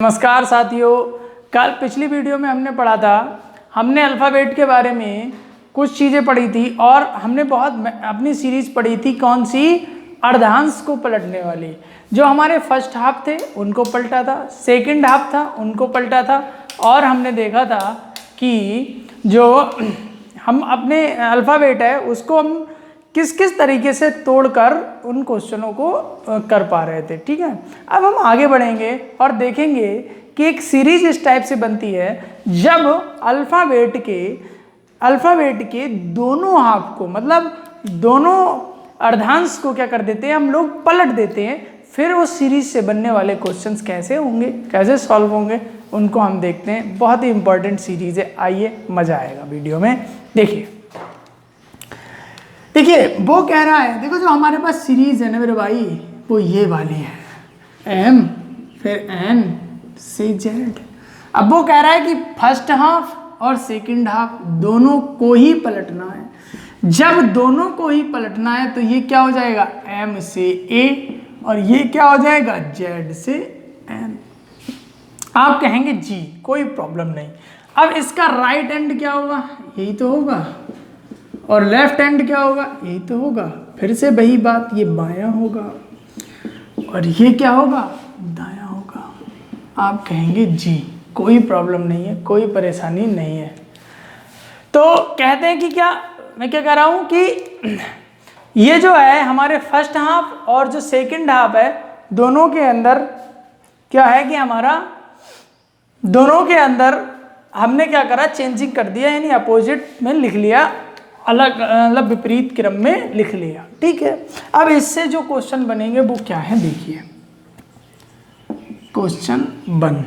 नमस्कार साथियों, कल पिछली वीडियो में हमने पढ़ा था, हमने अल्फ़ाबेट के बारे में कुछ चीज़ें पढ़ी थी और हमने बहुत अपनी सीरीज़ पढ़ी थी। कौन सी? अर्धांश को पलटने वाली। जो हमारे फर्स्ट हाफ थे उनको पलटा था, सेकंड हाफ था उनको पलटा था और हमने देखा था कि जो हम अपने अल्फ़ाबेट है उसको हम किस किस तरीके से तोड़कर उन क्वेश्चनों को कर पा रहे थे। ठीक है, अब हम आगे बढ़ेंगे और देखेंगे कि एक सीरीज इस टाइप से बनती है जब अल्फ़ाबेट के दोनों हाफ को, मतलब दोनों अर्धांश को क्या कर देते हैं हम लोग, पलट देते हैं। फिर उस सीरीज से बनने वाले क्वेश्चंस कैसे होंगे, कैसे सॉल्व होंगे, उनको हम देखते हैं। बहुत ही इंपॉर्टेंट सीरीज है, आइए मजा आएगा वीडियो में। देखिए वो कह रहा है, देखो जो हमारे पास सीरीज है ना मेरे भाई, वो ये वाली है, एम फिर एन से जेड। अब वो कह रहा है कि फर्स्ट हाफ और सेकंड हाफ दोनों को ही पलटना है। जब दोनों को ही पलटना है तो ये क्या हो जाएगा, एम से ए, और ये क्या हो जाएगा, जेड से एन। आप कहेंगे जी कोई प्रॉब्लम नहीं। अब इसका राइट एंड क्या होगा, यही तो होगा, और लेफ्ट हैंड क्या होगा, यही तो होगा। फिर से वही बात, ये बायां होगा और ये क्या होगा, दायां होगा। आप कहेंगे जी कोई प्रॉब्लम नहीं है, कोई परेशानी नहीं है। तो कहते हैं कि क्या, मैं क्या कह रहा हूं कि ये जो है हमारे फर्स्ट हाफ और जो सेकंड हाफ है, दोनों के अंदर क्या है कि हमारा दोनों के अंदर हमने क्या करा, चेंजिंग कर दिया, यानी अपोजिट में लिख लिया, अलग मतलब विपरीत क्रम में लिख लिया। ठीक है, अब इससे जो क्वेश्चन बनेंगे वो क्या है, देखिए। क्वेश्चन बन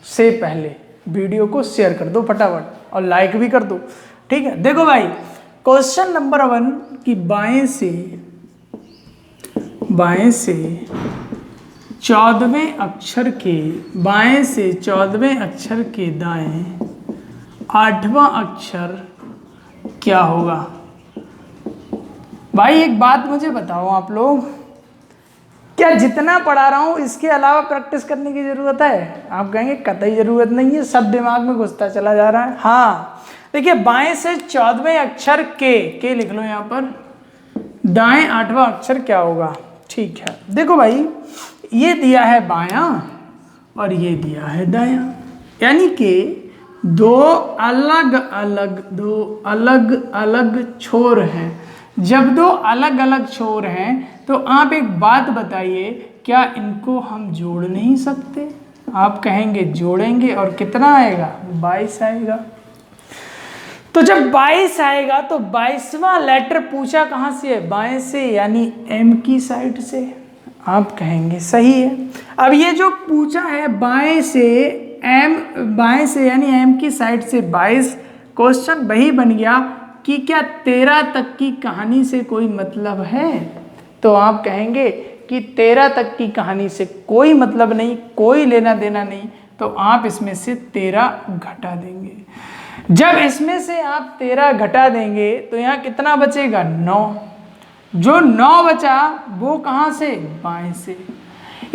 से पहले वीडियो को शेयर कर दो फटाफट और लाइक भी कर दो। ठीक है, देखो भाई क्वेश्चन नंबर 1 कि बाएं से 14वें अक्षर के, बाएं से 14वें अक्षर के दाएं 8वां अक्षर क्या होगा। भाई एक बात मुझे बताओ, आप लोग क्या जितना पढ़ा रहा हूं इसके अलावा प्रैक्टिस करने की जरूरत है? आप कहेंगे कतई जरूरत नहीं है, सब दिमाग में घुसता चला जा रहा है। हाँ देखिए, बाएं से 14वें अक्षर के लिख लो यहां पर, दाएं 8वां अक्षर क्या होगा। ठीक है, देखो भाई ये दिया है बायां और ये दिया है दायां, यानी कि दो अलग अलग छोर हैं। जब दो अलग अलग छोर हैं तो आप एक बात बताइए, क्या इनको हम जोड़ नहीं सकते? आप कहेंगे जोड़ेंगे, और कितना आएगा, 22 आएगा। तो जब 22 आएगा तो 22वां लेटर पूछा कहाँ से है, बाएं से, यानी एम की साइड से। आप कहेंगे सही है। अब ये जो पूछा है बाएं से एम, बाएं से यानी एम की साइड से 22, क्वेश्चन वही बन गया कि क्या 13 तक की कहानी से कोई मतलब है? तो आप कहेंगे कि 13 तक की कहानी से कोई मतलब नहीं, कोई लेना देना नहीं, तो आप इसमें से 13 घटा देंगे। जब इसमें से आप 13 घटा देंगे तो यहाँ कितना बचेगा, 9। जो 9 बचा वो कहाँ से, बाएं से,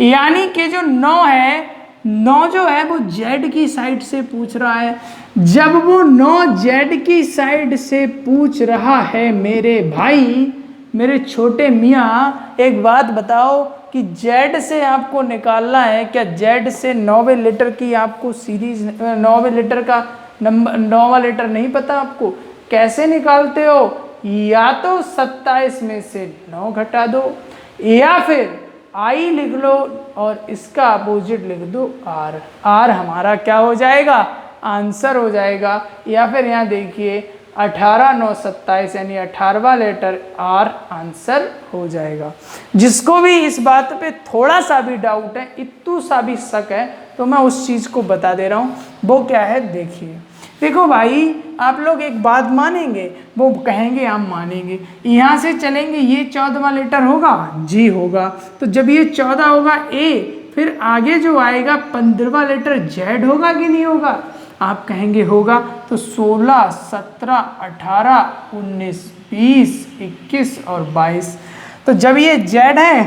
यानी कि जो 9 है, 9 जो है वो जेड की साइड से पूछ रहा है। जब वो 9 जेड की साइड से पूछ रहा है मेरे भाई, मेरे छोटे मियाँ, एक बात बताओ कि जेड से आपको निकालना है, क्या जेड से 9वें लेटर की आपको सीरीज, 9वें लेटर का नंबर, 9वां लेटर नहीं पता आपको? कैसे निकालते हो, या तो 27 में से 9 घटा दो, या फिर आई लिख लो और इसका अपोजिट लिख दो आर। आर हमारा क्या हो जाएगा, आंसर हो जाएगा। या फिर यहाँ देखिए 18 9 27, यानी 18वां लेटर आर आंसर हो जाएगा। जिसको भी इस बात पे थोड़ा सा भी डाउट है, इतू सा भी शक है, तो मैं उस चीज़ को बता दे रहा हूँ। वो क्या है, देखिए। देखो भाई आप लोग एक बात मानेंगे, वो कहेंगे हम मानेंगे। यहाँ से चलेंगे, ये 14वां लेटर होगा, जी होगा। तो जब ये 14 होगा ए, फिर आगे जो आएगा 15वां लेटर जेड होगा कि नहीं होगा? आप कहेंगे होगा। तो 16 17 18 19 20 21 और 22, तो जब ये जेड है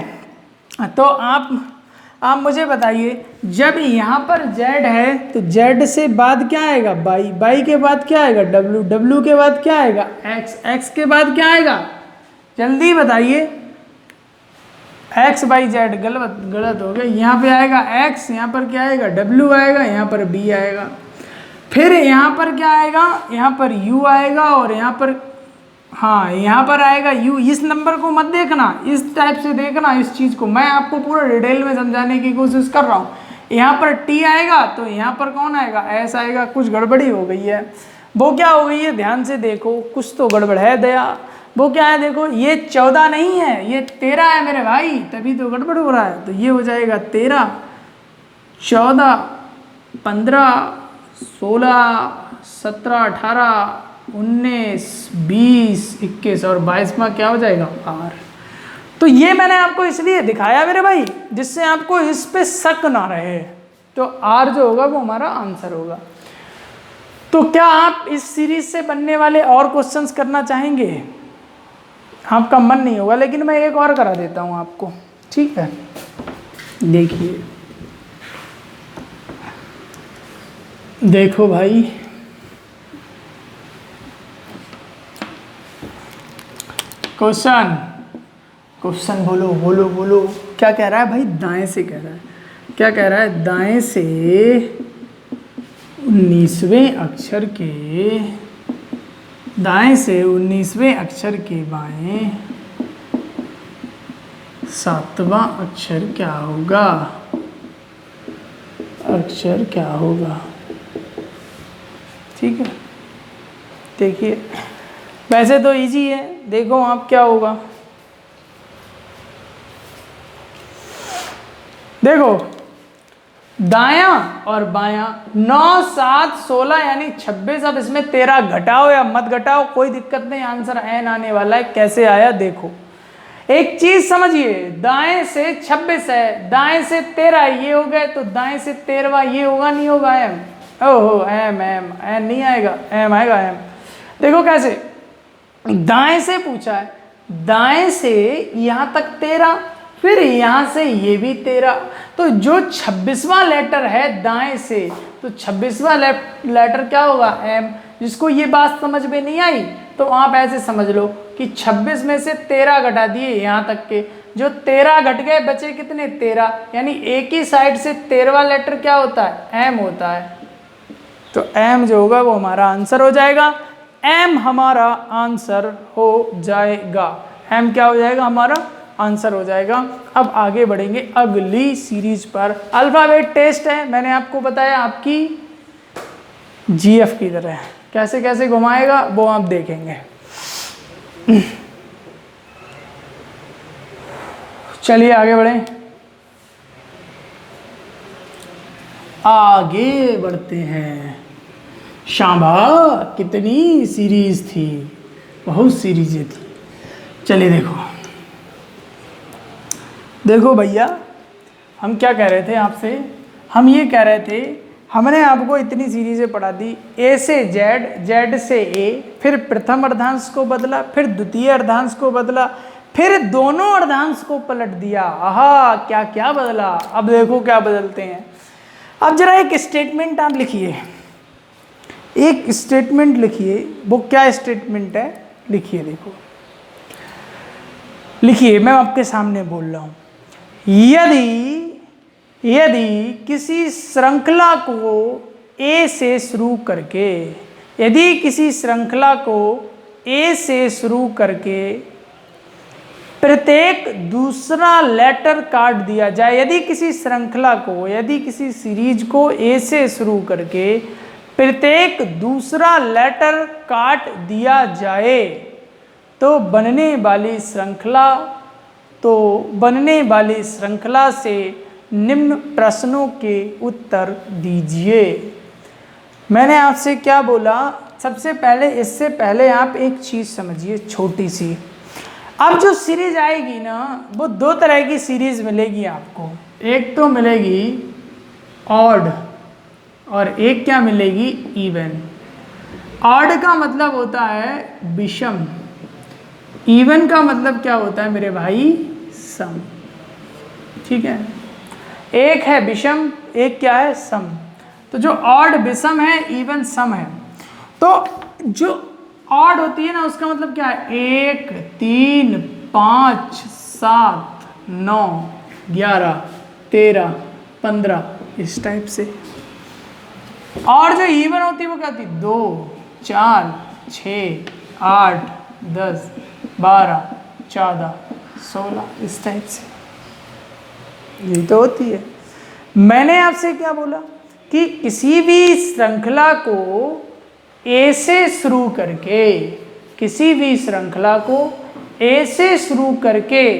तो आप आप मुझे बताइए, जब यहाँ पर z है तो z से बाद क्या आएगा y, y के बाद क्या आएगा w, w के बाद क्या आएगा x, x के बाद क्या आएगा, जल्दी बताइए। x y z गलत हो गया, यहाँ पे आएगा x, यहाँ पर क्या आएगा w आएगा, यहाँ पर b आएगा, फिर यहाँ पर क्या आएगा, यहाँ पर u आएगा, और यहाँ पर हाँ यहाँ पर आएगा u। इस नंबर को मत देखना, इस टाइप से देखना इस चीज़ को, मैं आपको पूरा डिटेल में समझाने की कोशिश कर रहा हूँ। यहाँ पर t आएगा तो यहाँ पर कौन आएगा, s आएगा। कुछ गड़बड़ी हो गई है, वो क्या हो गई है ध्यान से देखो, कुछ तो गड़बड़ है दया। वो क्या है देखो, ये 14 नहीं है, ये 13 है मेरे भाई, तभी तो गड़बड़ हो रहा है। तो ये हो जाएगा 13, 14, 15, 16, 17, 18, 19, 20, 21 और 22वां क्या हो जाएगा आर। तो ये मैंने आपको इसलिए दिखाया मेरे भाई जिससे आपको इस पे शक ना रहे। तो आर जो होगा वो हमारा आंसर होगा। तो क्या आप इस सीरीज से बनने वाले और क्वेश्चंस करना चाहेंगे? आपका मन नहीं होगा, लेकिन मैं एक और करा देता हूं आपको, ठीक है। देखिए, देखो भाई, क्वेश्चन बोलो बोलो बोलो। क्या कह रहा है भाई, दाएं से कह रहा है। क्या कह रहा है, दाएं से 19वें अक्षर के, दाएं से 19वें अक्षर के बाएं 7वां अक्षर क्या होगा, अक्षर क्या होगा, ठीक है। देखिए, वैसे तो इजी है, देखो आप क्या होगा। देखो, दायां और बायां 9, 7, 16 यानी 26। अब इसमें 13 घटाओ या मत घटाओ, कोई दिक्कत नहीं, आंसर एन आने वाला है। कैसे आया देखो, एक चीज समझिए, दाएं से 26 है, दाएं से 13 ये हो गए, तो दाएं से 13वां ये होगा, नहीं होगा एम, ओहो एम एम एन नहीं आएगा, एम आएगा एम। देखो कैसे, दाएं से पूछा है, दाएं से यहां तक 13, फिर यहां से ये भी 13, तो जो 26वां लेटर है दाएं से, तो 26वां लेटर क्या होगा एम। जिसको ये बात समझ में नहीं आई तो आप ऐसे समझ लो कि 26 में से 13 घटा दिए यहां तक के, जो 13 घट गए बचे कितने 13, यानी एक ही साइड से 13वां लेटर क्या होता है एम होता है। तो एम जो होगा वो हमारा आंसर हो जाएगा, एम हमारा आंसर हो जाएगा, एम क्या हो जाएगा हमारा आंसर हो जाएगा। अब आगे बढ़ेंगे अगली सीरीज पर। अल्फाबेट टेस्ट है, मैंने आपको बताया आपकी जीएफ की तरह, कैसे कैसे घुमाएगा वो आप देखेंगे। चलिए आगे बढ़ें, आगे बढ़ते हैं। शाबाश, कितनी सीरीज थी, बहुत सीरीजें थी। चलिए देखो भैया, हम क्या कह रहे थे आपसे, हम ये कह रहे थे, हमने आपको इतनी सीरीजें पढ़ा दी, ए से जेड, जेड से ए, फिर प्रथम अर्धांश को बदला, फिर द्वितीय अर्धांश को बदला, फिर दोनों अर्धांश को पलट दिया। आहा, क्या क्या बदला। अब देखो क्या बदलते हैं। अब जरा एक स्टेटमेंट आप लिखिए, एक स्टेटमेंट लिखिए। वो क्या स्टेटमेंट है, लिखिए, देखो लिखिए, मैं आपके सामने बोल रहा हूं। यदि किसी श्रृंखला को ए से शुरू करके, यदि किसी श्रृंखला को ए से शुरू करके प्रत्येक दूसरा लेटर काट दिया जाए, यदि किसी श्रृंखला को, यदि किसी सीरीज को ए से शुरू करके प्रत्येक दूसरा लेटर काट दिया जाए, तो बनने वाली श्रृंखला से निम्न प्रश्नों के उत्तर दीजिए। मैंने आपसे क्या बोला, सबसे पहले, इससे पहले आप एक चीज़ समझिए छोटी सी। अब जो सीरीज आएगी ना, वो दो तरह की सीरीज मिलेगी आपको। एक तो मिलेगी ऑड और एक क्या मिलेगी, इवन। ऑड का मतलब होता है विषम, इवन का मतलब क्या होता है मेरे भाई, सम, ठीक है। एक है विषम, एक क्या है सम। तो जो ऑड विषम है, इवन सम है। तो जो ऑड होती है ना उसका मतलब क्या है, 1 3 5 7 9 11 13 15 इस टाइप से। और जो इवन होती है वो क्या होती है, 2 4 6 8 10 12 14 16 इस टाइप से। यही तो होती है। मैंने आपसे क्या बोला कि किसी भी श्रृंखला को ए से शुरू करके, किसी भी श्रृंखला को ए से शुरू करके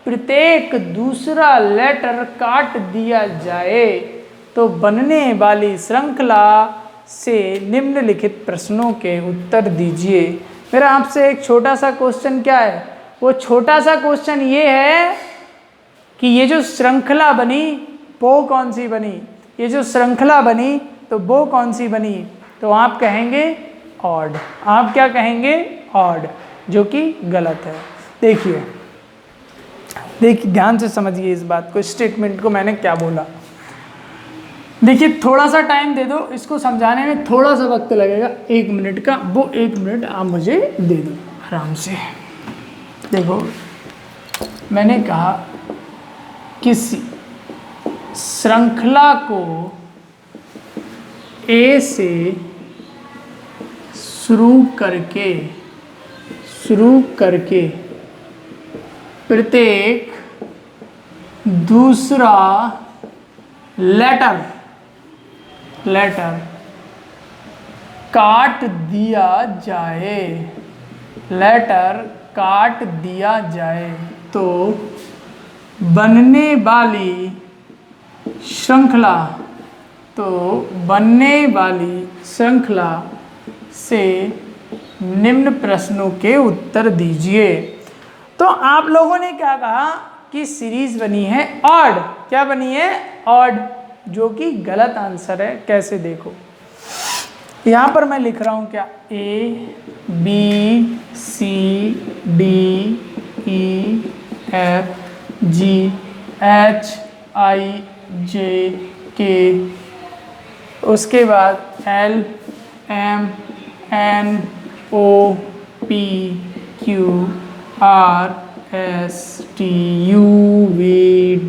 प्रत्येक दूसरा लेटर काट दिया जाए तो बनने वाली श्रृंखला से निम्नलिखित प्रश्नों के उत्तर दीजिए। मेरा आपसे एक छोटा सा क्वेश्चन क्या है, वो छोटा सा क्वेश्चन ये है कि ये जो श्रृंखला बनी वो कौन सी बनी, ये जो श्रृंखला बनी तो वो कौन सी बनी। तो आप कहेंगे ऑड, आप क्या कहेंगे ऑड, जो कि गलत है। देखिए ध्यान से समझिए इस बात को, स्टेटमेंट को मैंने क्या बोला। देखिए थोड़ा सा टाइम दे दो, इसको समझाने में थोड़ा सा वक्त लगेगा, 1 मिनट का, वो 1 मिनट आप मुझे दे दो आराम से। देखो मैंने कहा किसी श्रृंखला को ए से शुरू करके प्रत्येक दूसरा लेटर काट दिया जाए, लेटर काट दिया जाए तो बनने वाली श्रृंखला, तो बनने वाली श्रृंखला से निम्न प्रश्नों के उत्तर दीजिए। तो आप लोगों ने क्या कहा कि सीरीज बनी है ऑड, क्या बनी है ऑड, जो कि गलत आंसर है। कैसे देखो, यहाँ पर मैं लिख रहा हूँ क्या, A B C D E F G H I J K, उसके बाद L M N O P Q R S T U V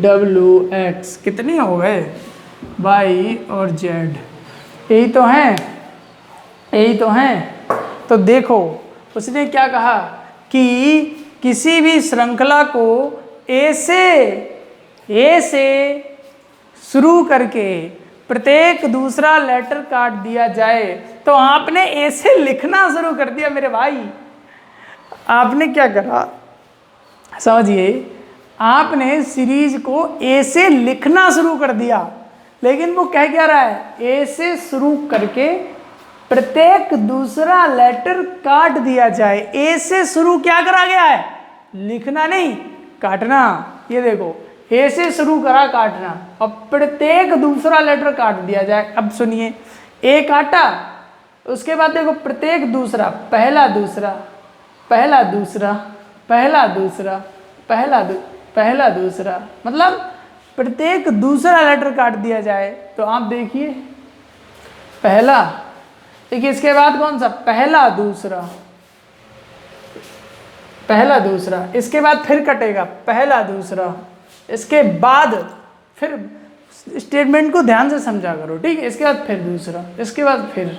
W X, कितने हो गए, Y और Z, यही तो हैं, यही तो हैं। तो देखो उसने क्या कहा कि किसी भी श्रृंखला को ए से शुरू करके प्रत्येक दूसरा लेटर काट दिया जाए, तो आपने ए से लिखना शुरू कर दिया मेरे भाई। आपने क्या करा समझिए, आपने सीरीज को ए से लिखना शुरू कर दिया, लेकिन वो कह क्या रहा है, ए से शुरू करके प्रत्येक दूसरा लेटर काट दिया जाए। ए से शुरू क्या करा गया है, लिखना नहीं काटना। ये देखो ए से शुरू करा काटना और प्रत्येक दूसरा लेटर काट दिया जाए। अब सुनिए, ए काटा, उसके बाद देखो प्रत्येक दूसरा, पहला दूसरा पहला दूसरा पहला दूसरा पहला दूसरा, मतलब प्रत्येक दूसरा लेटर काट दिया जाए। तो आप देखिए पहला, देखिए इसके बाद कौन सा, पहला दूसरा, इसके बाद फिर कटेगा पहला दूसरा, इसके बाद फिर, स्टेटमेंट को ध्यान से समझा करो ठीक है। इसके बाद फिर दूसरा, इसके बाद फिर,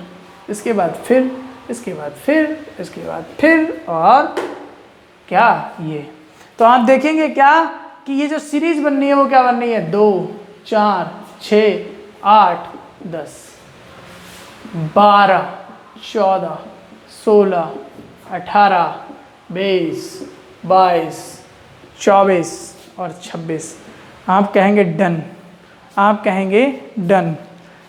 इसके बाद फिर, इसके बाद फिर, इसके बाद फिर, और क्या ये। तो आप देखेंगे क्या कि ये जो सीरीज बननी है वो क्या बननी है, 2 4 6 8 10 12 14 16 18 20 22 24 और 26। आप कहेंगे डन, आप कहेंगे डन,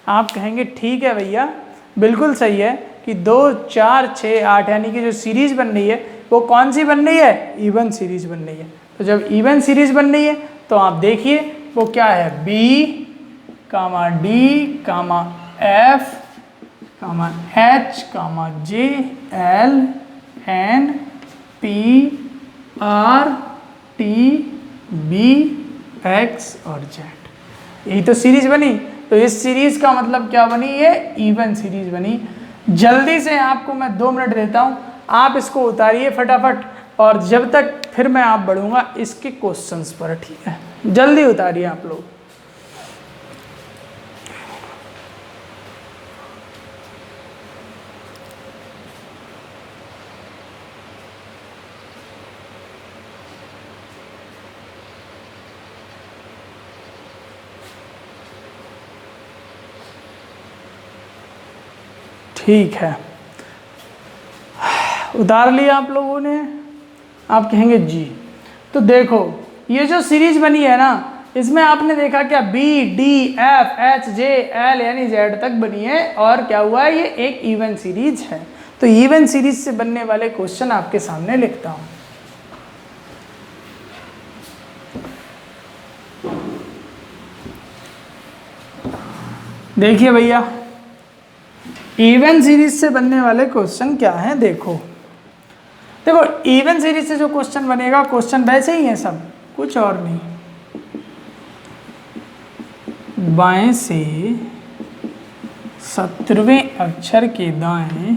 आप कहेंगे ठीक है भैया बिल्कुल सही है कि 2 4 6 8 यानी कि जो सीरीज बन रही है वो कौन सी बन रही है, इवन सीरीज बन रही है। तो जब इवन सीरीज बन रही है तो आप देखिए वो क्या है, B, D, F, H, J, L, N, P, R, T, B, X और Z। यही तो सीरीज बनी। तो इस सीरीज का मतलब क्या बनी, ये इवन सीरीज बनी। जल्दी से आपको मैं 2 मिनट देता हूँ, आप इसको उतारिए फटाफट, और जब तक फिर मैं आप बढ़ूंगा इसके क्वेश्चंस पर, ठीक है? जल्दी उतारिए आप लोग। ठीक है, उतार लिया आप लोगों ने? आप कहेंगे जी। तो देखो ये जो सीरीज बनी है ना, इसमें आपने देखा क्या, B D F H J L यानी जेड तक बनी है, और क्या हुआ है, ये एक इवन सीरीज है। तो इवन सीरीज से बनने वाले क्वेश्चन आपके सामने लिखता हूं। देखिए भैया, इवन सीरीज से बनने वाले क्वेश्चन क्या हैं, देखो इवन सीरीज से जो क्वेश्चन बनेगा, क्वेश्चन वैसे ही है सब, कुछ और नहीं। बाएं से 17वें अक्षर के दाएं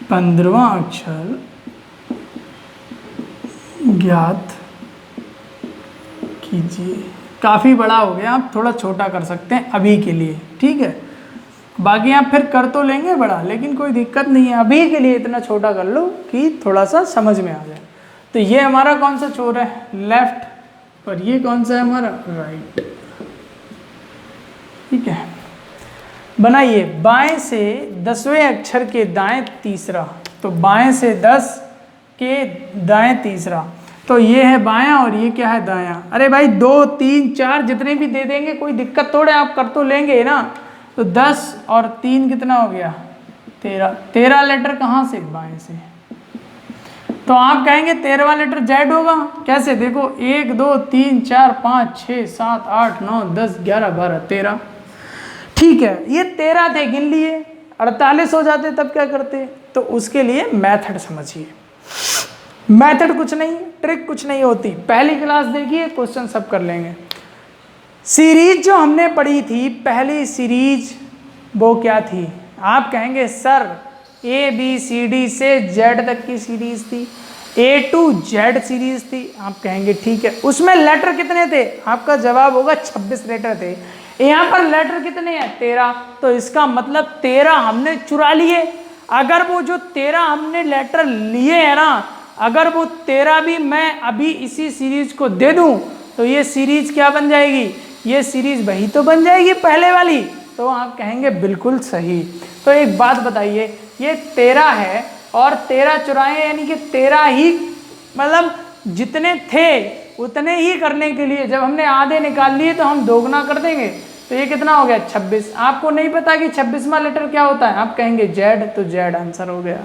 15वां अक्षर ज्ञात कीजिए। काफ़ी बड़ा हो गया, आप थोड़ा छोटा कर सकते हैं अभी के लिए, ठीक है? बाकी आप फिर कर तो लेंगे बड़ा, लेकिन कोई दिक्कत नहीं है, अभी के लिए इतना छोटा कर लो कि थोड़ा सा समझ में आ जाए। तो ये हमारा कौन सा छोर है, लेफ्ट, और ये कौन सा है हमारा, राइट, ठीक है? बनाइए, बाएं से 10वें अक्षर के दाएं तीसरा, तो बाएं से 10 के दाएं तीसरा, तो ये है बायां और ये क्या है, दायां। अरे भाई 2 3 4 जितने भी दे देंगे, कोई दिक्कत थोड़े, आप कर तो लेंगे ना। तो 10 और 3 कितना हो गया, 13। 13 लेटर कहाँ से, बाएं से। तो आप कहेंगे 13वां लेटर जेड होगा, कैसे, देखो 1 2 3 4 5 6 7 8 9 10 11 12 13, ठीक है? ये 13 थे, गिन लिए, 48 हो जाते तब क्या करते? तो उसके लिए मेथड समझिए। मेथड कुछ नहीं, ट्रिक कुछ नहीं होती, पहली क्लास देखिए, क्वेश्चन सब कर लेंगे। सीरीज जो हमने पढ़ी थी, पहली सीरीज वो क्या थी? आप कहेंगे sir A B C D से जेड तक की सीरीज थी, ए टू जेड सीरीज थी। आप कहेंगे ठीक है, उसमें लेटर कितने थे? आपका जवाब होगा 26 लेटर थे। यहाँ पर लेटर कितने हैं? 13। तो इसका मतलब 13 हमने चुरा लिए। अगर वो जो 13 हमने लेटर लिए हैं ना, अगर वो 13 भी मैं अभी इसी सीरीज को दे दूं, तो ये सीरीज क्या बन जाएगी? ये सीरीज वही तो बन जाएगी पहले वाली। तो आप कहेंगे बिल्कुल सही। तो एक बात बताइए, ये 13 है और 13 चुराए, यानी कि 13 ही, मतलब जितने थे उतने ही करने के लिए जब हमने आधे निकाल लिए तो हम दोगुना कर देंगे। तो ये कितना हो गया? 26। आपको नहीं पता कि 26वां लेटर क्या होता है? आप कहेंगे जेड, तो जेड आंसर हो गया।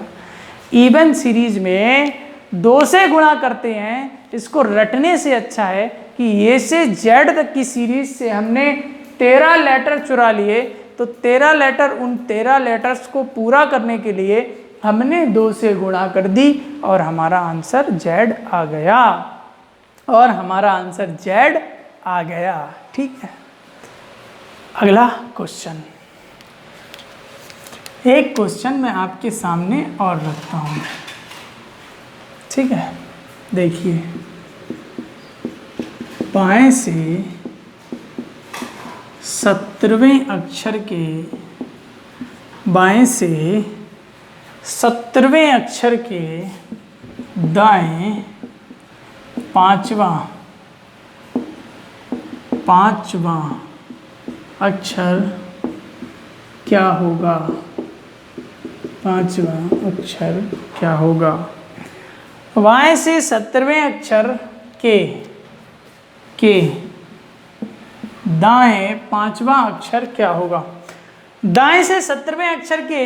इवन सीरीज में 2 से गुणा करते हैं, इसको रटने से अच्छा है कि ये से जेड तक की सीरीज से हमने 13 लेटर चुरा लिए, तो 13 लेटर, उन 13 लेटर्स को पूरा करने के लिए हमने 2 से गुणा कर दी और हमारा आंसर जेड आ गया, और हमारा आंसर जेड आ गया। ठीक है, अगला क्वेश्चन, एक क्वेश्चन मैं आपके सामने और रखता हूँ, ठीक है? देखिए, बाएं से 17वें अक्षर के, बाएं से 17वें अक्षर के दाएं पांचवा अक्षर क्या होगा? पांचवा अक्षर क्या होगा? बाएं से 17वें अक्षर के दाएं पांचवा अक्षर क्या होगा? दाएं से 17वें अक्षर के,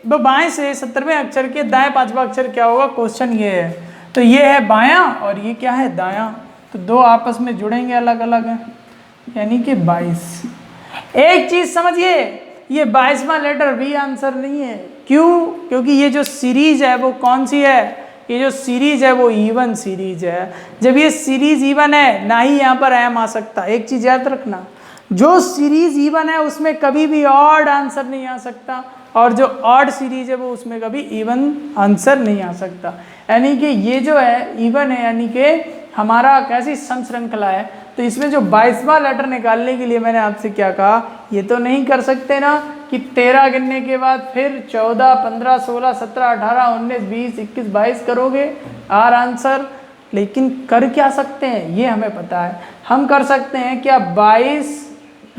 बाएं से 17वें अक्षर के दाएं पांचवा अक्षर क्या होगा? क्वेश्चन ये है। तो ये है बायां और ये क्या है? दायां। तो 2 आपस में जुड़ेंगे, अलग अलग हैं, यानी कि 22। एक चीज समझिए, ये 22वां लेटर भी आंसर नहीं है। क्यों? क्योंकि ये जो सीरीज है वो कौन सी है? ये जो सीरीज है वो इवन सीरीज है। जब ये सीरीज इवन है ना ही यहाँ पर m आ सकता। एक चीज याद रखना, जो सीरीज इवन है उसमें कभी भी ऑड आंसर नहीं आ सकता, और जो ऑड सीरीज है वो उसमें कभी इवन आंसर नहीं आ सकता। यानी कि ये जो है इवन है, यानी कि हमारा कैसी सम श्रृंखला है, तो इसमें जो 22वां लेटर निकालने के लिए मैंने आपसे क्या कहा, ये तो नहीं कर सकते ना कि 13 गिनने के बाद फिर 14, 15, 16, 17, 18, 19, 20, 21, 22 करोगे आर आंसर। लेकिन कर क्या सकते हैं ये हमें पता है, हम कर सकते हैं क्या 22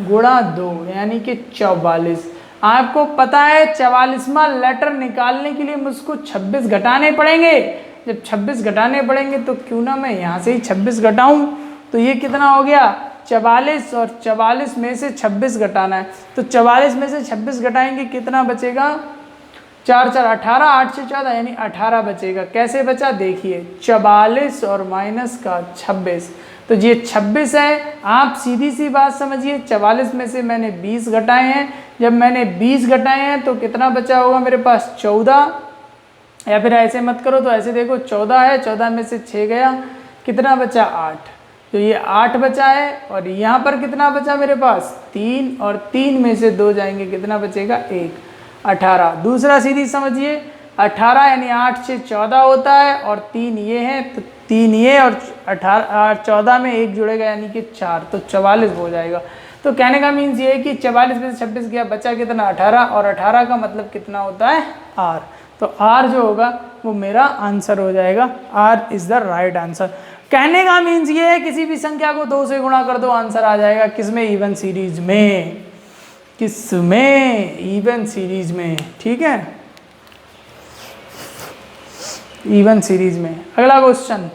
गुणा 2 यानी कि 44। आपको पता है 44वां लेटर निकालने के लिए मुझको 26 घटाने पड़ेंगे। जब 26 घटाने पड़ेंगे तो क्यों ना मैं यहाँ से ही 26 घटाऊँ, तो ये कितना हो गया 44, और 44 में से 26 घटाना है, तो 44 में से 26 घटाएंगे कितना बचेगा, 4 4 18, 8 से 14 यानी 18 बचेगा। कैसे बचा देखिए, 44 और माइनस का 26, तो ये 26 है। आप सीधी सी बात समझिए, 44 में से मैंने 20 घटाए हैं, जब मैंने 20 घटाए हैं तो कितना बचा होगा मेरे पास 14, या फिर ऐसे मत करो तो ऐसे देखो 14 है, 14 में से 6 गया, कितना बचा 8, तो ये 8 बचा है। और यहाँ पर कितना बचा मेरे पास 3, और 3 में से 2 जाएंगे कितना बचेगा 1, 18। दूसरा सीधी समझिए, 18 यानी 8 से 14 होता है, और 3 ये है, तो 3 ये और 18 14 में 1 जुड़ेगा यानी कि 4, तो 44 हो जाएगा। तो कहने का मीन्स ये है कि 44 में से 26 गया, बचा कितना 18, और 18 का मतलब कितना होता है R, तो R जो होगा वो मेरा आंसर हो जाएगा। R is the right answer. कहने का मीन्स ये है किसी भी संख्या को 2 से गुणा कर दो आंसर आ जाएगा। किसमें, इवन सीरीज में, किसमें, इवन सीरीज में, ठीक है, इवन सीरीज में। अगला क्वेश्चन,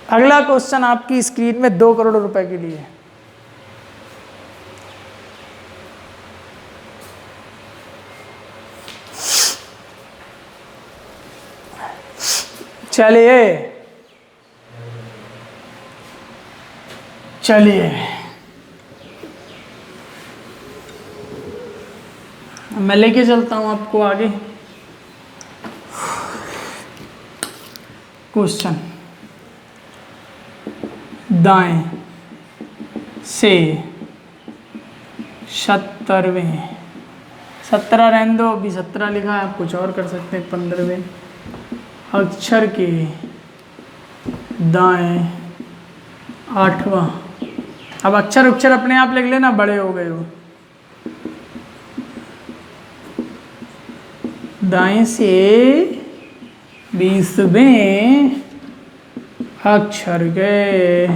अगला क्वेश्चन आपकी स्क्रीन में 2 करोड़ रुपए के लिए। चलिए मैं लेके चलता हूं आपको आगे। क्वेश्चन, दाएं से 17वें, 17 रहने दो, अभी 17 लिखा है, आप कुछ और कर सकते हैं, 15वें अक्षर के दाएं 8वां, अब अक्षर अपने आप लिख लेना, बड़े हो गए हो। दाएं से 20वें अक्षर के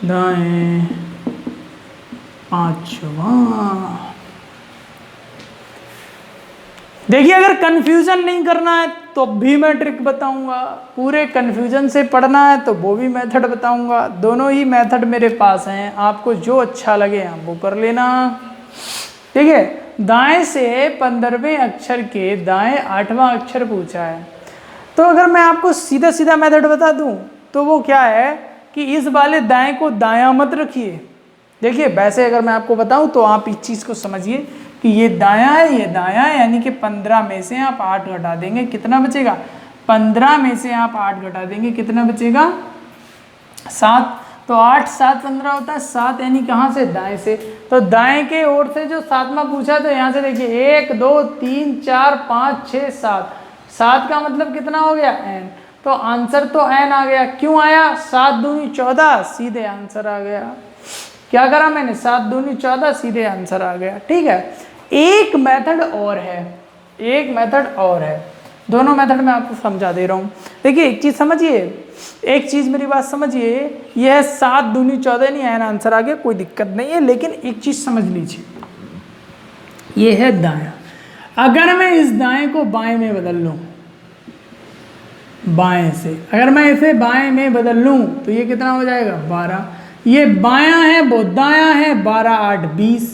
दाएं 5वां। देखिए अगर कंफ्यूजन नहीं करना है तो भी मैं ट्रिक बताऊंगा, पूरे कंफ्यूजन से पढ़ना है तो वो भी मेथड बताऊंगा। दोनों ही मेथड मेरे पास हैं, आपको जो अच्छा लगे आप वो कर लेना। ठीक है, दाएं से 15वें अक्षर के दाएं 8वां अक्षर पूछा है, तो अगर मैं आपको सीधा सीधा मेथड बता दूं तो वो क्या है कि इस वाले दाएं को दायां मत रखिए। देखिए वैसे अगर मैं आपको बताऊं तो आप इस चीज़ को समझिए कि ये दायां है, ये दायां है, यानी कि 15 में से आप 8 घटा देंगे, कितना बचेगा, 15 में से आप 8 घटा देंगे, कितना बचेगा 7, तो 8 7 15 होता है, 7 यानी कहाँ से, दाएं से। तो दाएं के ओर से जो 7वां पूछा तो यहाँ से देखिए 1 2 3 4 5 6 7, 7 का मतलब कितना हो गया n, तो आंसर तो n आ गया। क्यों आया, 7 दूनी 14, सीधे आंसर आ गया। क्या करा मैंने, 7 दूनी 14, सीधे आंसर आ गया। ठीक है, एक मेथड और है, एक मेथड और है, दोनों मेथड मैं आपको समझा दे रहा हूँ। देखिए एक चीज़ समझिए, एक चीज़ मेरी बात समझिए, यह 7 दूनी 14 नहीं है, आंसर आ गया, कोई दिक्कत नहीं है। लेकिन एक चीज़ समझ लीजिए, ये है दायां, अगर मैं इस दाएं को बाएं में बदल लूँ, बाएं से अगर मैं इसे बाएं में बदल लूँ तो ये कितना हो जाएगा 12, ये बायां है वो दायां है, 12 8 20,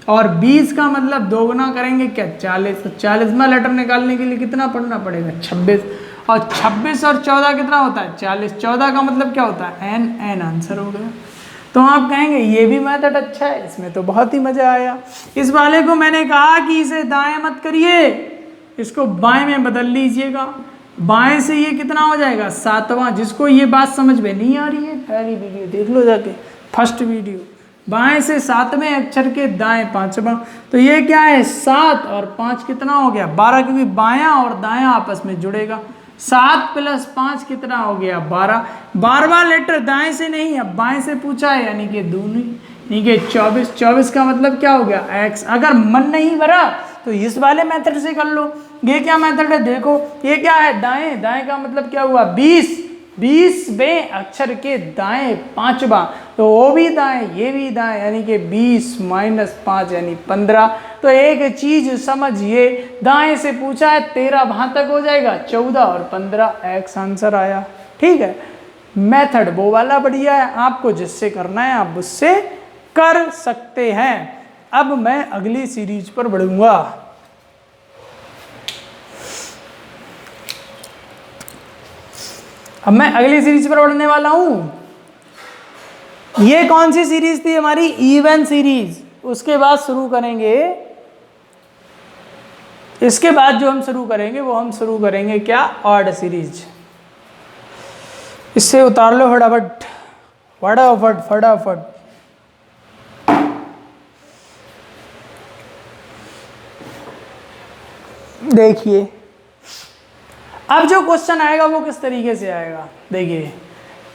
और 20 का मतलब 2 गुना करेंगे क्या 40, तो 40वां लेटर निकालने के लिए कितना पढ़ना पड़ेगा 26, और 26 और 14 कितना होता है 40, 14 का मतलब क्या होता है n आंसर हो गया। तो आप कहेंगे ये भी मेथड अच्छा है, इसमें तो बहुत ही मज़ा आया। इस वाले को मैंने कहा कि इसे दाएं मत करिए, इसको बाएं में बदल लीजिएगा। बाएं से ये कितना हो जाएगा 7वां। जिसको ये बात समझ में नहीं आ रही है पहली वीडियो देख लो जाके, फर्स्ट वीडियो। बाएं से 7वें अक्षर के दाएं 5वां, तो ये क्या है 7 और 5 कितना हो गया 12, क्योंकि बायां और दायां आपस में जुड़ेगा। 7 + 5 कितना हो गया 12। 12वां लेटर दाएं से नहीं, अब बाएं से पूछा है, यानी कि दूनी, यानी कि 24। 24 का मतलब क्या हो गया x। अगर मन नहीं भरा तो इस वाले मेथड से कर लो। ये क्या मेथड है देखो, ये क्या है दाएं। दाएं का मतलब क्या हुआ 20। 20वें अक्षर के दाएं 5वां, तो वो भी दाएं ये भी दाएं, यानी कि 20 - 5 यानी 15। तो एक चीज समझिए, दाएं से पूछा है 13 वहां तक हो जाएगा 14 और 15 x आंसर आया। ठीक है, मेथड वो वाला बढ़िया है, आपको जिससे करना है आप उससे कर सकते हैं। अब मैं अगली सीरीज पर बढ़ूंगा। अब मैं अगली सीरीज पर बढ़ने वाला हूं। ये कौन सी सीरीज थी हमारी इवन सीरीज। उसके बाद शुरू करेंगे, इसके बाद जो हम शुरू करेंगे वो हम शुरू करेंगे क्या ऑड सीरीज। इससे उतार लो फटाफट फटाफट फटाफट। देखिए अब जो क्वेश्चन आएगा वो किस तरीके से आएगा। देखिए,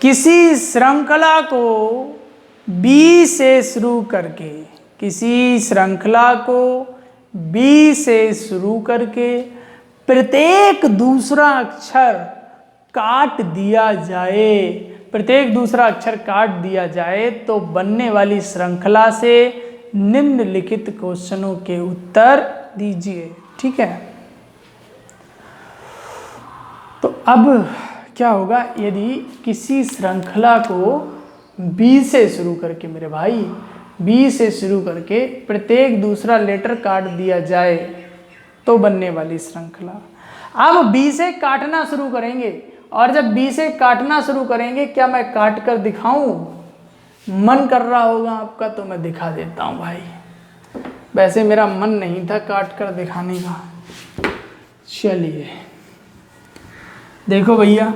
किसी श्रृंखला को बी से शुरू करके, किसी श्रृंखला को बी से शुरू करके प्रत्येक दूसरा अक्षर काट दिया जाए, प्रत्येक दूसरा अक्षर काट दिया जाए तो बनने वाली श्रृंखला से निम्नलिखित क्वेश्चनों के उत्तर दीजिए। ठीक है, तो अब क्या होगा, यदि किसी श्रृंखला को बी से शुरू करके, मेरे भाई बी से शुरू करके प्रत्येक दूसरा लेटर काट दिया जाए तो बनने वाली श्रृंखला। अब बी से काटना शुरू करेंगे, और जब बी से काटना शुरू करेंगे, क्या मैं काट कर दिखाऊं? मन कर रहा होगा आपका तो मैं दिखा देता हूं भाई। वैसे मेरा मन नहीं था काट कर दिखाने का। चलिए देखो भैया,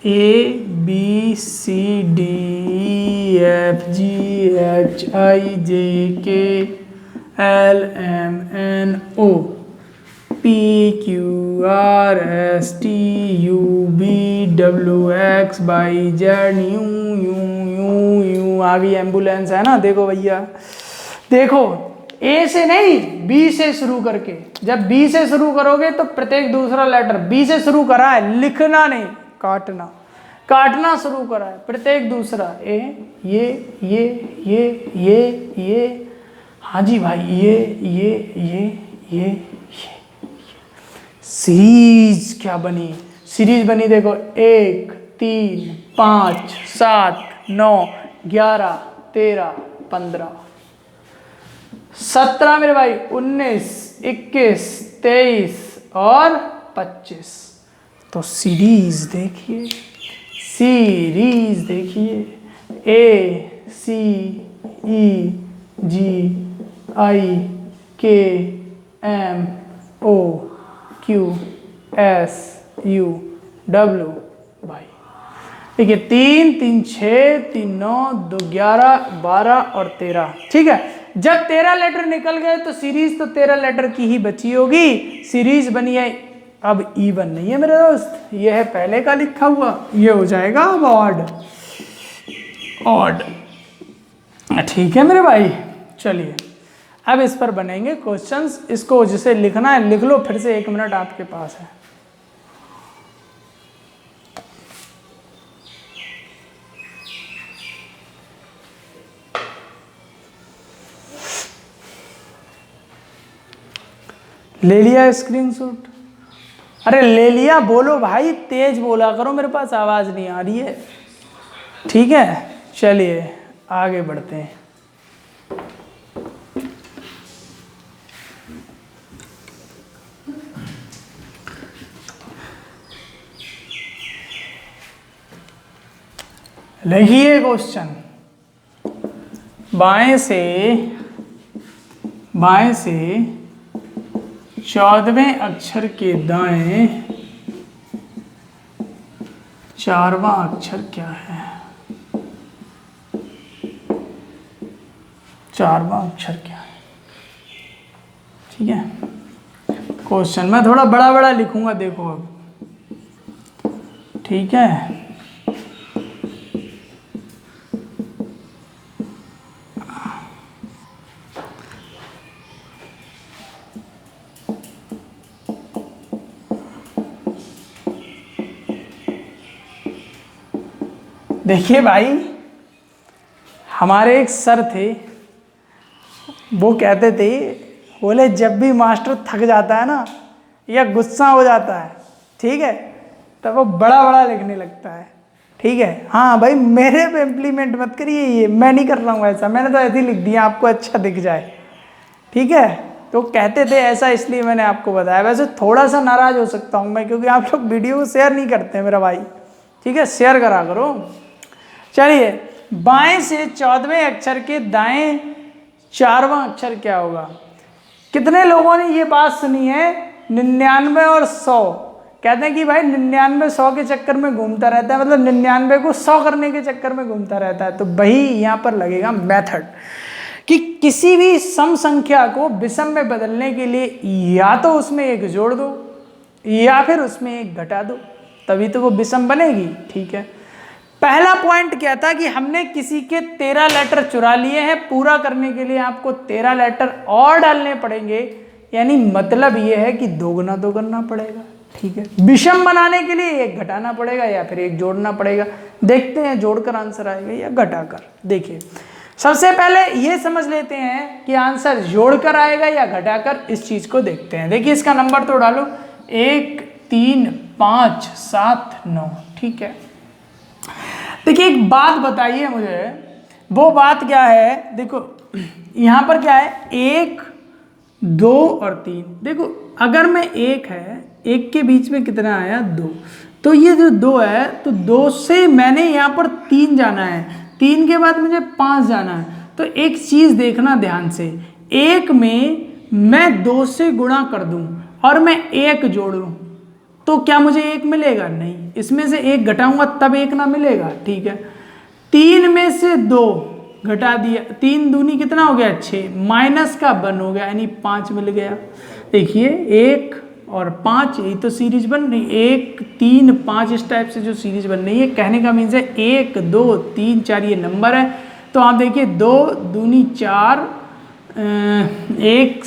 ABCDEFGHIJKLMNO PQRSTUVWXYZ यू आ गई एम्बुलेंस है ना। देखो भैया, देखो ए से नहीं बी से शुरू करके, जब बी से शुरू करोगे तो प्रत्येक दूसरा लेटर बी से शुरू करा है, लिखना नहीं, काटना, काटना शुरू करा है प्रत्येक दूसरा। ए ये हाँ जी भाई, ये सीरीज क्या बनी, सीरीज बनी देखो 1 3 5 7 9 11 13 15 17 मेरे भाई 19 21 23 और 25। तो सीरीज देखिए, सीरीज देखिए ACEGIAMOQSUW भाई। देखिए 3 3 6 3 9 2 11 12 और 13। ठीक है, जब 13 लेटर निकल गए तो सीरीज तो 13 लेटर की ही बची होगी, सीरीज बनी है। अब इवन नहीं है मेरे दोस्त, ये है पहले का लिखा हुआ, ये हो जाएगा अब ऑड। ऑड ठीक है मेरे भाई। चलिए अब इस पर बनेंगे क्वेश्चंस। इसको जिसे लिखना है लिख लो, फिर से 1 मिनट आपके पास है। ले लिया स्क्रीनशॉट? अरे ले लिया, बोलो भाई, तेज बोला करो, मेरे पास आवाज नहीं आ रही है। ठीक है, चलिए आगे बढ़ते हैं। लिखिए क्वेश्चन, बाएं से 14वें अक्षर के दाएं 4वां अक्षर क्या है? 4वां अक्षर क्या है? ठीक है, क्वेश्चन मैं थोड़ा बड़ा बड़ा लिखूंगा, देखो अब। ठीक है, देखिए भाई, हमारे एक सर थे, वो कहते थे, बोले जब भी मास्टर थक जाता है ना या गुस्सा हो जाता है, ठीक है, तब वो बड़ा बड़ा लिखने लगता है। ठीक है, हाँ भाई, मेरे पे इम्प्लीमेंट मत करिए, ये मैं नहीं कर रहा हूँ ऐसा, मैंने तो ऐसे ही लिख दिया आपको अच्छा दिख जाए। ठीक है, तो कहते थे ऐसा, इसलिए मैंने आपको बताया। वैसे थोड़ा सा नाराज हो सकता हूँ मैं, क्योंकि आप लोग वीडियो को शेयर नहीं करते हैं मेरा भाई। ठीक है, शेयर करा करो। चलिए, बाएं से 14वें अक्षर के दाएं 4वां अक्षर क्या होगा? कितने लोगों ने ये बात सुनी है? 99 और 100। कहते हैं कि भाई 99 100 के चक्कर में घूमता रहता है, मतलब 99 को 100 करने के चक्कर में घूमता रहता है। तो वही यहाँ पर लगेगा मेथड, कि किसी भी सम संख्या को विषम में बदलने के लिए या तो उसमें एक जोड़ दो या फिर उसमें एक घटा दो, तभी तो वो विषम बनेगी। ठीक है, पहला पॉइंट क्या था कि हमने किसी के 13 लेटर चुरा लिए हैं, पूरा करने के लिए आपको 13 लेटर और डालने पड़ेंगे, यानी मतलब ये है कि 2 गुना 2 करना पड़ेगा। ठीक है, विषम बनाने के लिए एक घटाना पड़ेगा या फिर एक जोड़ना पड़ेगा। देखते हैं जोड़कर आंसर आएगा या घटाकर। देखिए, सबसे पहले ये समझ लेते हैं कि आंसर जोड़कर आएगा या घटाकर, इस चीज को देखते हैं। देखिए, इसका नंबर तो डालो, 1 3 5 7 9। ठीक है, देखिए एक बात बताइए मुझे, वो बात क्या है? देखो यहाँ पर क्या है, 1 2 और 3। देखो अगर मैं 1 है, 1 के बीच में कितना आया? 2। तो ये जो 2 है, तो 2 से मैंने यहाँ पर 3 जाना है, 3 के बाद मुझे 5 जाना है। तो एक चीज देखना ध्यान से, 1 में मैं 2 से गुणा कर दूं और मैं 1 जोड़ूं, तो क्या मुझे 1 मिलेगा? नहीं, इसमें से 1 घटाऊंगा तब 1 ना मिलेगा। ठीक है, 3 में से 2 घटा दिया, 3 दूनी कितना हो गया? 6, माइनस का 1 हो गया, यानी 5 मिल गया। देखिए 1 और 5, यही तो सीरीज बन रही, 1 3 5, इस टाइप से जो सीरीज बन रही है। कहने का मीन्स है 1 2 3 4 ये नंबर है। तो आप देखिए 2 दूनी 4, 1।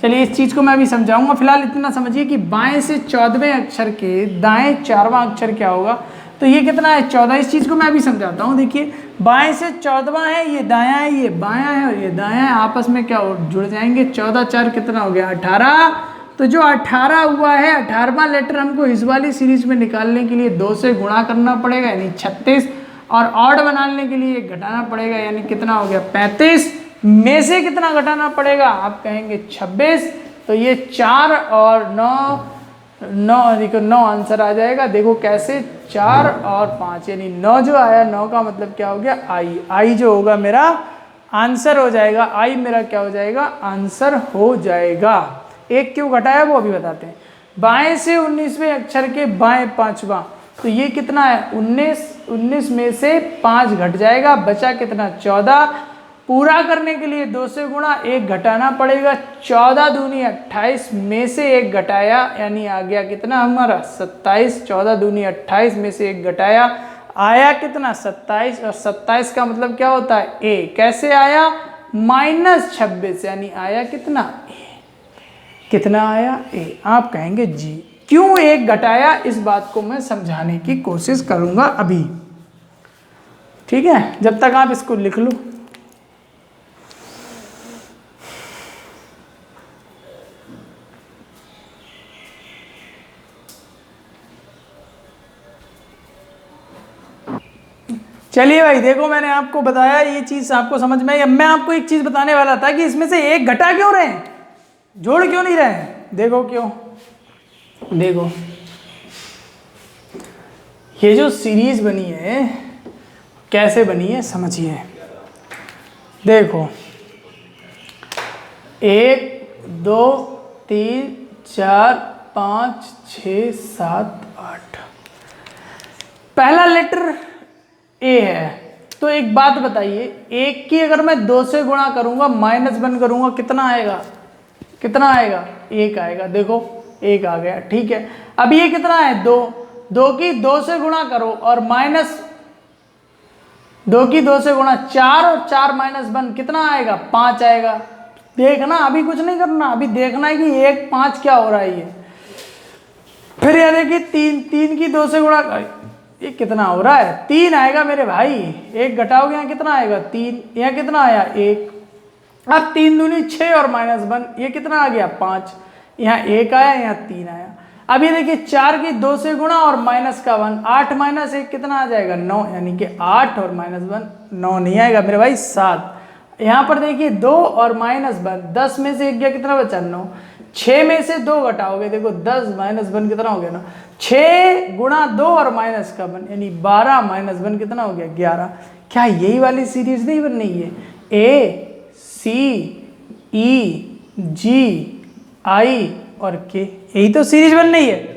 चलिए इस चीज़ को मैं अभी समझाऊंगा, फिलहाल इतना समझिए कि बाएं से 14वें अक्षर के दाएं 4वां अक्षर क्या होगा। तो ये कितना है? 14। इस चीज़ को मैं अभी समझाता हूँ। देखिए बाएं से 14वां है, ये दायां है, ये बायां है और ये दायां है, आपस में क्या जुड़ जाएंगे? 14 4 कितना हो गया? 18। तो जो 18 हुआ है, 18वां लेटर हमको इस वाली सीरीज में निकालने के लिए 2 से गुणा करना पड़ेगा, यानी 36, और ऑड बनाने के लिए घटाना पड़ेगा, यानी कितना हो गया? 35। में से कितना घटाना पड़ेगा? आप कहेंगे 26। तो ये 4 और 9 देखो 9 आंसर आ जाएगा। देखो कैसे, 4 और 5 यानी 9 जो आया, 9 का मतलब क्या हो गया? आई जो होगा मेरा आंसर हो जाएगा। आई मेरा क्या हो जाएगा? आंसर हो जाएगा। 1 क्यों घटाया वो अभी बताते हैं। बाएं से 19वें अक्षर के बाएं 5वां, तो ये कितना है? 19 में से 5 घट जाएगा, बचा कितना? 14। पूरा करने के लिए 2 से गुणा 1 घटाना पड़ेगा, 14 दूनी 28 में से 1 घटाया, यानी आ गया कितना हमारा? 27। 14 दूनी 28 में से 1 घटाया, आया कितना? 27। और 27 का मतलब क्या होता है? ए। कैसे आया? -26, यानी आया कितना? ए। कितना आया? ए। आप कहेंगे जी क्यों 1 घटाया, इस बात को मैं समझाने की कोशिश करूंगा अभी। ठीक है, जब तक आप इसको लिख लो। चलिए भाई, देखो मैंने आपको बताया, ये चीज आपको समझ में आई। अब मैं आपको एक चीज बताने वाला था कि इसमें से 1 घटा क्यों रहे हैं, जोड़ क्यों नहीं रहे हैं। देखो क्यों, देखो ये जो सीरीज बनी है कैसे बनी है समझिए। देखो 1 2 3 4 5 6 7 8। पहला लेटर ए है, तो एक बात बताइए, 1 की अगर मैं 2 से गुणा करूंगा, -1 करूंगा, कितना आएगा? कितना आएगा? 1 आएगा। देखो 1 आ गया, ठीक है। अब ये कितना है? 2। 2 की 2 से गुणा करो और -2 की 2 से गुणा 4 और 4 -1 कितना आएगा? 5 आएगा। देखना, अभी कुछ नहीं करना, अभी देखना है कि 1 5 क्या हो रहा है ये। फिर ये देखिए 3 की 2 से गुणा, ये कितना हो रहा है? 3 आएगा मेरे भाई। 1 घटाओगे यहाँ कितना आएगा? 3। यहाँ कितना आया? 1। अब 3 दूनी 6 और -1, ये कितना आ गया? 5। यहाँ 1 आया, यहाँ 3 आया। अब ये देखिए 4 की 2 से गुणा और -1, 8 -1 कितना आ जाएगा? 9, यानी कि 8 और -1 9 नहीं आएगा मेरे भाई, 7। यहाँ पर देखिए 2 और -1, 10 में से 1 गया, कितना बचा? 9। 6 में से 2 घटाओगे, देखो 10 -1 कितना हो गया ना? 6 गुणा 2 और -1 यानी 12 -1 कितना हो गया? 11। क्या यही वाली सीरीज नहीं बननी है? A C E G I और K, यही तो सीरीज बन रही है।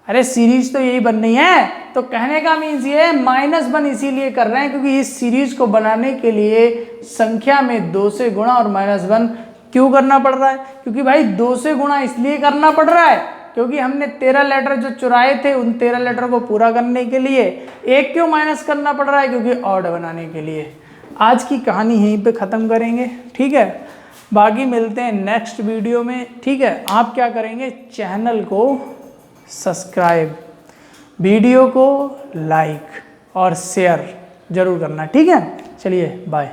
अरे सीरीज तो यही बन रही है। तो कहने का मीन्स ये है, -1 इसीलिए कर रहे हैं क्योंकि इस सीरीज को बनाने के लिए संख्या में 2 से गुणा और -1 क्यों करना पड़ रहा है? क्योंकि भाई 2 से गुणा इसलिए करना पड़ रहा है क्योंकि हमने 13 लेटर जो चुराए थे, उन 13 लेटर को पूरा करने के लिए 1 क्यों माइनस करना पड़ रहा है? क्योंकि ऑड बनाने के लिए। आज की कहानी यहीं पे ख़त्म करेंगे, ठीक है। बाकी मिलते हैं नेक्स्ट वीडियो में, ठीक है। आप क्या करेंगे? चैनल को सब्सक्राइब, वीडियो को लाइक और शेयर जरूर करना, ठीक है। चलिए बाय।